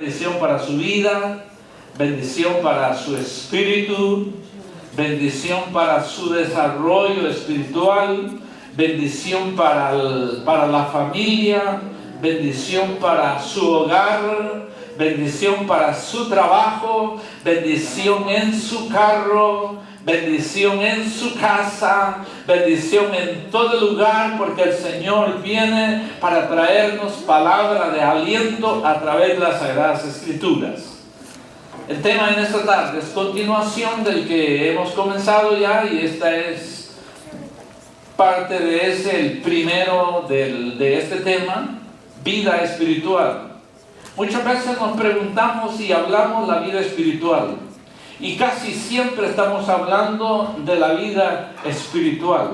Bendición para su vida, bendición para su espíritu, bendición para su desarrollo espiritual, bendición para la familia, bendición para su hogar, bendición para su trabajo, bendición en su carro, bendición en su casa, bendición en todo lugar, porque el Señor viene para traernos palabra de aliento a través de las Sagradas Escrituras. El tema en esta tarde es continuación del que hemos comenzado ya, y esta es parte de el primero de este tema, vida espiritual. Muchas veces nos preguntamos y hablamos la vida espiritual, y casi siempre estamos hablando de la vida espiritual,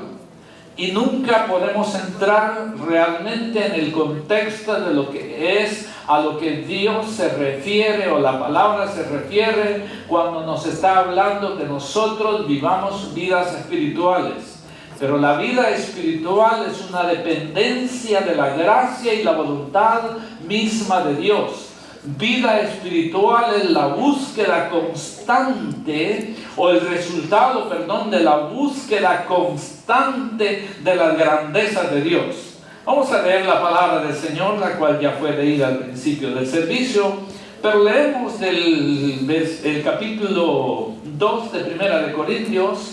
y nunca podemos entrar realmente en el contexto de lo que es a lo que Dios se refiere, o la palabra se refiere, cuando nos está hablando que nosotros vivamos vidas espirituales. Pero la vida espiritual es una dependencia de la gracia y la voluntad misma de Dios. Vida espiritual es la búsqueda constante, o el resultado, de la búsqueda constante de las grandezas de Dios. Vamos a leer la palabra del Señor, la cual ya fue leída al principio del servicio, pero leemos el capítulo 2 de Primera de Corintios.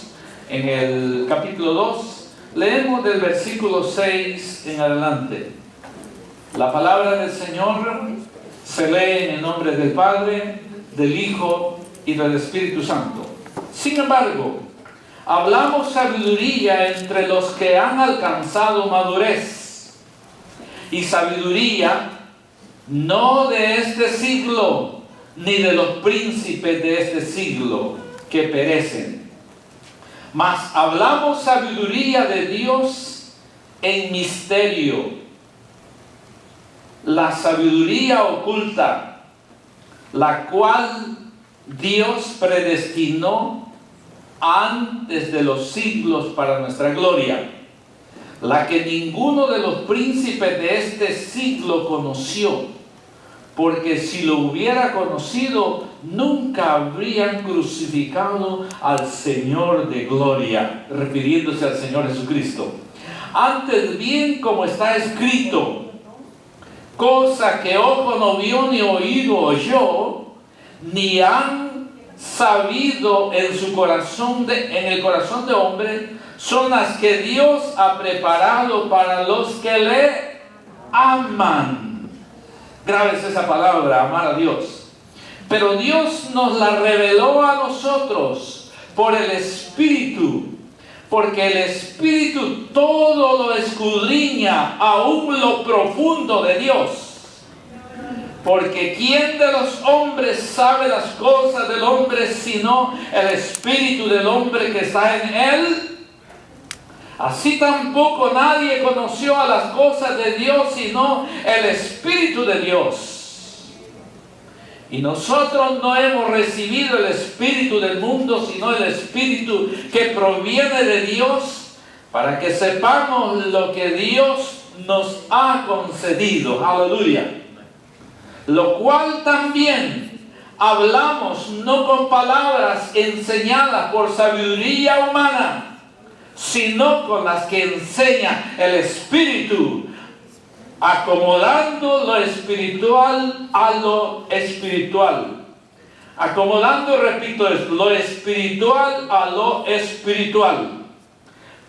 En el capítulo 2, leemos del versículo 6 en adelante. La palabra del Señor se lee en el nombre del Padre, del Hijo y del Espíritu Santo. Sin embargo, hablamos sabiduría entre los que han alcanzado madurez, y sabiduría no de este siglo, ni de los príncipes de este siglo que perecen. Mas hablamos sabiduría de Dios en misterio, la sabiduría oculta, la cual Dios predestinó antes de los siglos para nuestra gloria, la que ninguno de los príncipes de este siglo conoció, porque si lo hubiera conocido, nunca habrían crucificado al Señor de gloria, refiriéndose al Señor Jesucristo. Antes bien, como está escrito, cosa que ojo no vio ni oído oyó, ni han sabido en el corazón de hombre, son las que Dios ha preparado para los que le aman. Grábese esa palabra, amar a Dios. Pero Dios nos la reveló a nosotros por el Espíritu, porque el Espíritu todo lo escudriña, aún lo profundo de Dios. Porque ¿quién de los hombres sabe las cosas del hombre, sino el Espíritu del hombre que está en él? Así tampoco nadie conoció a las cosas de Dios, sino el Espíritu de Dios. Y nosotros no hemos recibido el espíritu del mundo, sino el Espíritu que proviene de Dios, para que sepamos lo que Dios nos ha concedido. Aleluya. Lo cual también hablamos no con palabras enseñadas por sabiduría humana, sino con las que enseña el Espíritu, acomodando lo espiritual a lo espiritual. Acomodando, repito, lo espiritual a lo espiritual.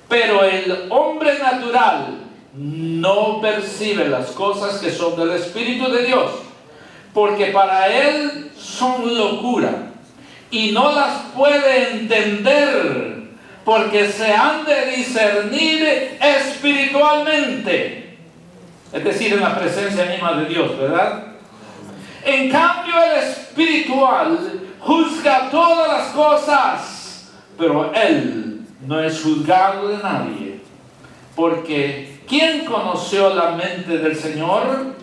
Pero el hombre natural no percibe las cosas que son del Espíritu de Dios, porque para él son locura, y no las puede entender, porque se han de discernir espiritualmente, es decir, en la presencia misma de Dios, ¿verdad? En cambio, el espiritual juzga todas las cosas, pero él no es juzgado de nadie, porque ¿quién conoció la mente del Señor?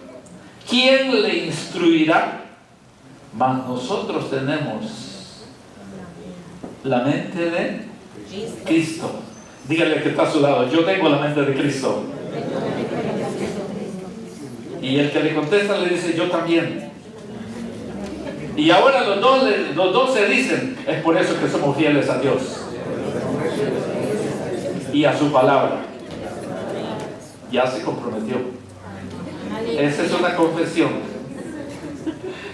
¿Quién le instruirá? Mas nosotros tenemos la mente de Cristo. Dígale que está a su lado: yo tengo la mente de Cristo. Y el que le contesta le dice: yo también. Y ahora los dos se dicen, es por eso que somos fieles a Dios y a su palabra. Ya se comprometió. Esa es una confesión.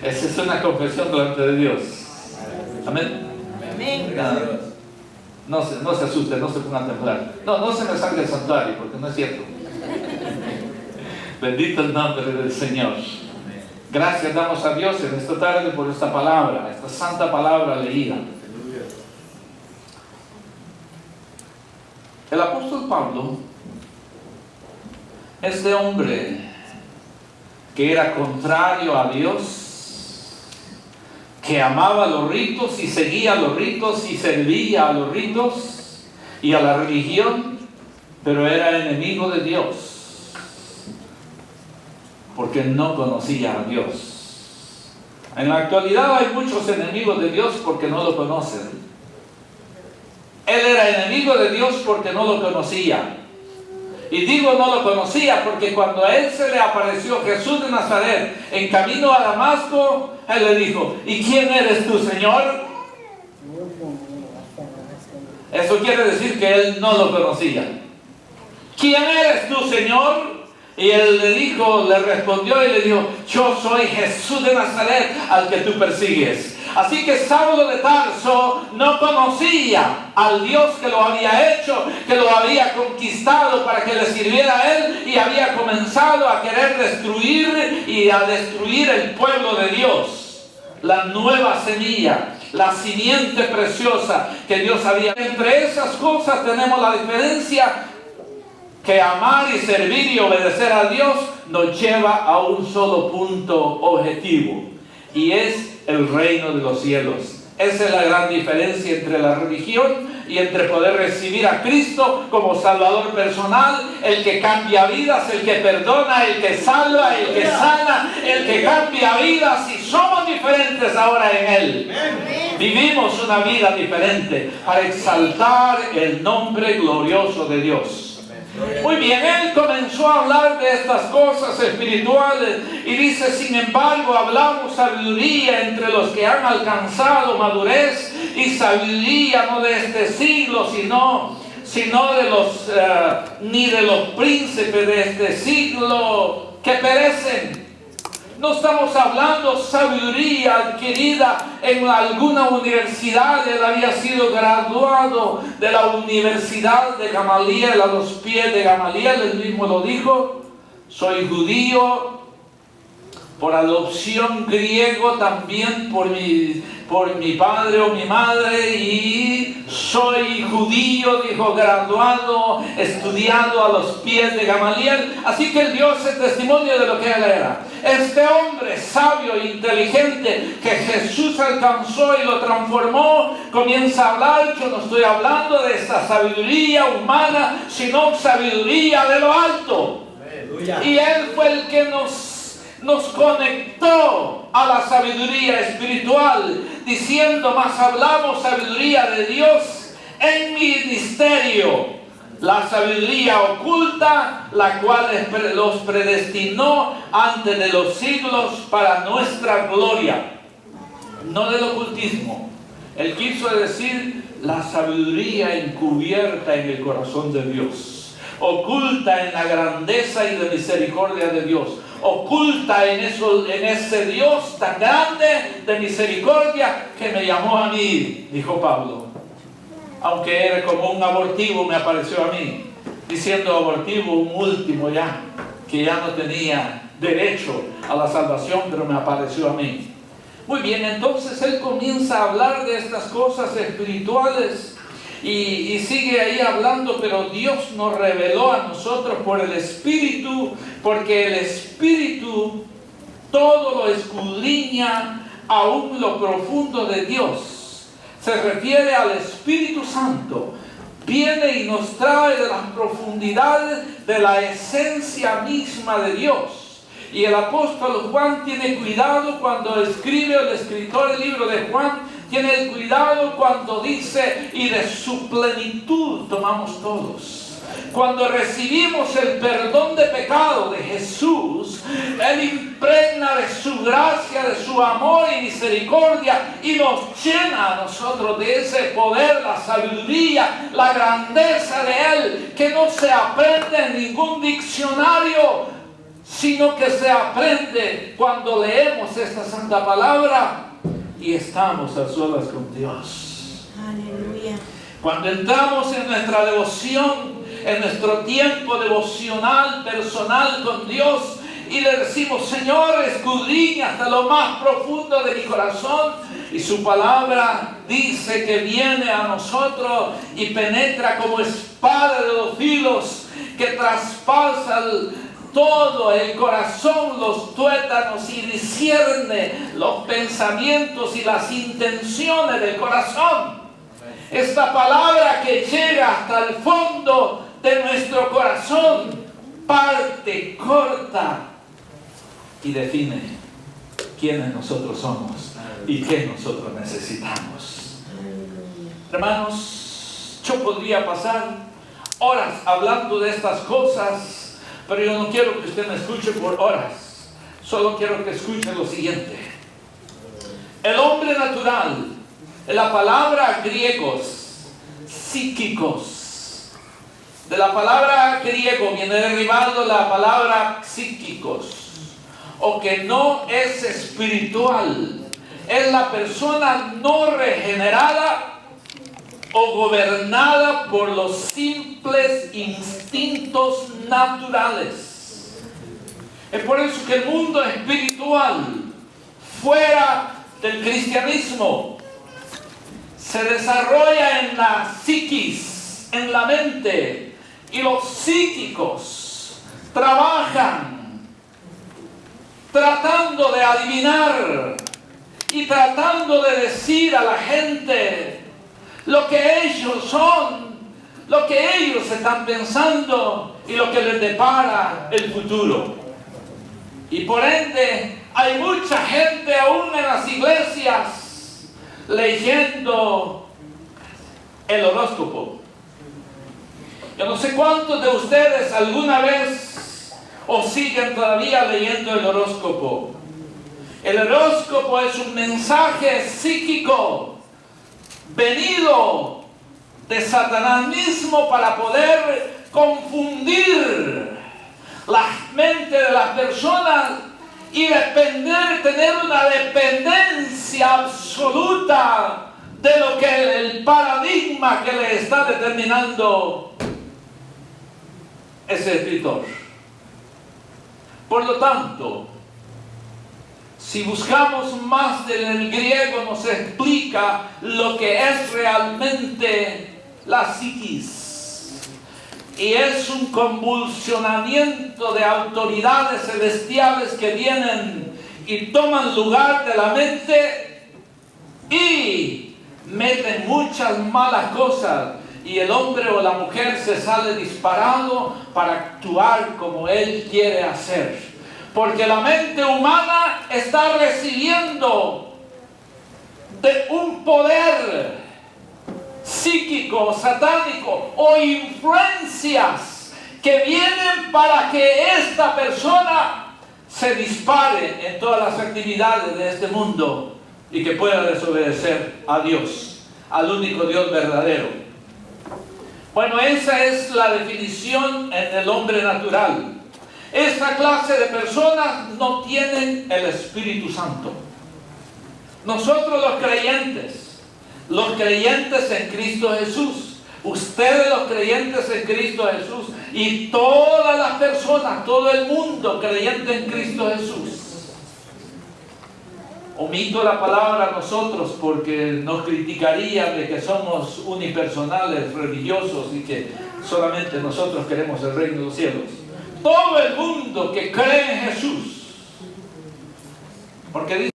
Esa es una confesión delante de Dios. Amén. No se asusten, no se pongan a temblar. No se me salga el santuario, porque no es cierto. Bendito el nombre del Señor. Gracias damos a Dios en esta tarde por esta palabra, esta santa palabra leída. El apóstol Pablo, este hombre que era contrario a Dios, que amaba los ritos y seguía los ritos y servía a los ritos y a la religión, pero era enemigo de Dios porque no conocía a Dios. En la actualidad hay muchos enemigos de Dios porque no lo conocen. Él era enemigo de Dios porque no lo conocía. Y digo no lo conocía porque cuando a él se le apareció Jesús de Nazaret en camino a Damasco, él le dijo, ¿y quién eres tú, Señor? Eso quiere decir que él no lo conocía. ¿Quién eres tú, Señor? Y él le respondió y le dijo, yo soy Jesús de Nazaret al que tú persigues. Así que Saulo de Tarso no conocía al Dios que lo había hecho, que lo había conquistado para que le sirviera a él, y había comenzado a querer destruir y a destruir el pueblo de Dios. La nueva semilla, la simiente preciosa que Dios había. Entre esas cosas tenemos la diferencia que amar y servir y obedecer a Dios nos lleva a un solo punto objetivo, y es el reino de los cielos. Esa es la gran diferencia entre la religión y entre poder recibir a Cristo como Salvador personal, el que cambia vidas, el que perdona, el que salva, el que sana, el que cambia vidas, y somos diferentes ahora en Él. Vivimos una vida diferente para exaltar el nombre glorioso de Dios. Muy bien, él comenzó a hablar de estas cosas espirituales y dice, sin embargo, hablamos sabiduría entre los que han alcanzado madurez, y sabiduría no de este siglo, sino de los ni de los príncipes de este siglo que perecen. No estamos hablando sabiduría adquirida en alguna universidad. Él había sido graduado de la Universidad de Gamaliel, a los pies de Gamaliel. Él mismo lo dijo, soy judío por adopción, griego también por mi padre o mi madre, y soy judío, dijo, graduado, estudiado a los pies de Gamaliel. Así que él dio ese testimonio de lo que él era. Este hombre sabio e inteligente que Jesús alcanzó y lo transformó, comienza a hablar. Yo no estoy hablando de esa sabiduría humana, sino sabiduría de lo alto. Aleluya. Y él fue el que nos conectó a la sabiduría espiritual, diciendo, más hablamos sabiduría de Dios en ministerio, la sabiduría oculta, la cual los predestinó antes de los siglos para nuestra gloria. No del ocultismo. Él quiso decir la sabiduría encubierta en el corazón de Dios, oculta en la grandeza y de misericordia de Dios, oculta en ese Dios tan grande de misericordia que me llamó a mí, dijo Pablo. Aunque era como un abortivo, me apareció a mí, diciendo abortivo, un último ya, que ya no tenía derecho a la salvación, pero me apareció a mí. Muy bien, entonces él comienza a hablar de estas cosas espirituales. Y sigue ahí hablando, pero Dios nos reveló a nosotros por el Espíritu, porque el Espíritu todo lo escudriña, aún lo profundo de Dios. Se refiere al Espíritu Santo. Viene y nos trae de las profundidades de la esencia misma de Dios. Y el apóstol Juan tiene cuidado cuando escribe, el escritor del libro de Juan tiene el cuidado cuando dice, y de su plenitud tomamos todos. Cuando recibimos el perdón de pecado de Jesús, Él impregna de su gracia, de su amor y misericordia y nos llena a nosotros de ese poder, la sabiduría, la grandeza de Él, que no se aprende en ningún diccionario, sino que se aprende cuando leemos esta santa palabra y estamos a solas con Dios. Aleluya. Cuando entramos en nuestra devoción, en nuestro tiempo devocional, personal con Dios, y le decimos: Señor, escudriña hasta lo más profundo de mi corazón, y su palabra dice que viene a nosotros y penetra como espada de dos filos, que traspasa todo el corazón, los tuétanos, y discierne los pensamientos y las intenciones del corazón. Esta palabra que llega hasta el fondo de nuestro corazón, parte, corta y define quiénes nosotros somos y qué nosotros necesitamos. Hermanos, yo podría pasar horas hablando de estas cosas, pero yo no quiero que usted me escuche por horas. Solo quiero que escuche lo siguiente. El hombre natural, la palabra griegos, psíquicos, de la palabra griego viene derivado la palabra psíquicos, o que no es espiritual, es la persona no regenerada o gobernada por los simples instintos naturales. Es por eso que el mundo espiritual, fuera del cristianismo, se desarrolla en la psiquis, en la mente, y los psíquicos trabajan tratando de adivinar y tratando de decir a la gente lo que ellos son, lo que ellos están pensando y lo que les depara el futuro. Y por ende hay mucha gente aún en las iglesias leyendo el horóscopo. Yo no sé cuántos de ustedes alguna vez o siguen todavía leyendo el horóscopo. El horóscopo es un mensaje psíquico venido de Satanás mismo para poder confundir la mente de las personas y tener una dependencia absoluta de lo que el paradigma que le está determinando ese escritor. Por lo tanto, si buscamos más del griego, nos explica lo que es realmente la psiquis. Y es un convulsionamiento de autoridades celestiales que vienen y toman lugar de la mente y meten muchas malas cosas. Y el hombre o la mujer se sale disparado para actuar como él quiere hacer. Porque la mente humana está recibiendo de un poder psíquico, satánico o influencias que vienen para que esta persona se dispare en todas las actividades de este mundo y que pueda desobedecer a Dios, al único Dios verdadero. Bueno, esa es la definición en el hombre natural. Esta clase de personas no tienen el Espíritu Santo. Nosotros los creyentes en Cristo Jesús, ustedes los creyentes en Cristo Jesús y todas las personas, todo el mundo creyente en Cristo Jesús. Omito la palabra nosotros porque nos criticarían de que somos unipersonales, religiosos y que solamente nosotros queremos el reino de los cielos. Todo el mundo que cree en Jesús, porque dice